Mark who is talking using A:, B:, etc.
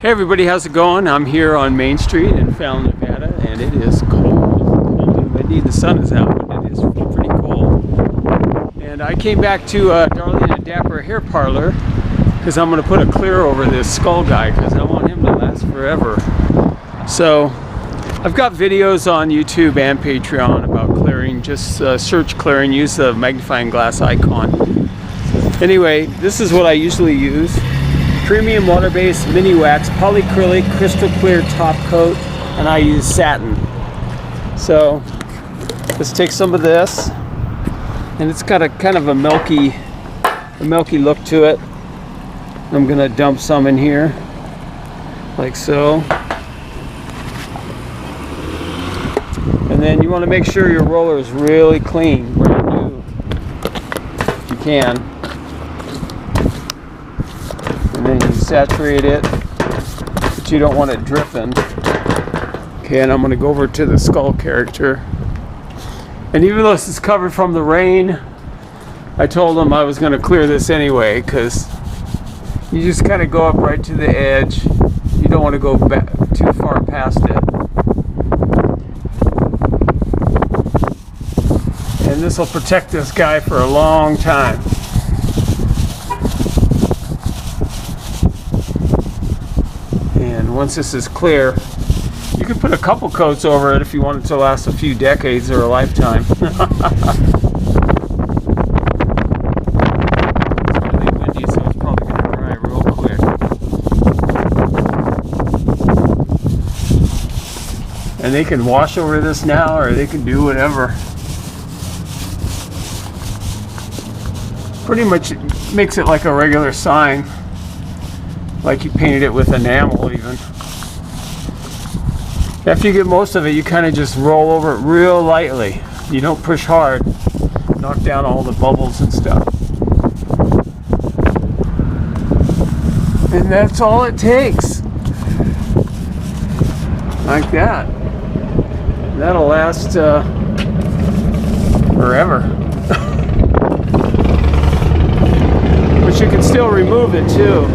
A: Hey everybody, how's it going? I'm here on Main Street in Fallon, Nevada, and it is cold and windy. The sun is out, but it is pretty cold. And I came back to Darling and Dapper Hair Parlor because I'm going to put a clear over this skull guy because I want him to last forever. So I've got videos on YouTube and Patreon about clearing. Just search clearing, use the magnifying glass icon. Anyway, this is what I usually use. Premium water-based mini wax, polyacrylic crystal clear top coat, and I use satin. So let's take some of this, and it's got a kind of a milky look to it. I'm gonna dump some in here, like so. And then you want to make sure your roller is really clean, brand new, if you can. And then you saturate it, but you don't want it dripping. Okay, and I'm going to go over to the skull character. And even though this is covered from the rain, I told him I was going to clear this anyway, because you just kind of go up right to the edge. You don't want to go back too far past it. And this will protect this guy for a long time. And once this is clear, you can put a couple coats over it if you want it to last a few decades or a lifetime. It's really windy, so it's probably going to dry real quick. And they can wash over this now, or they can do whatever. Pretty much makes it like a regular sign. Like you painted it with enamel even. After you get most of it, you kind of just roll over it real lightly. You don't push hard. Knock down all the bubbles and stuff. And that's all it takes. Like that. That'll last forever. But you can still remove it too.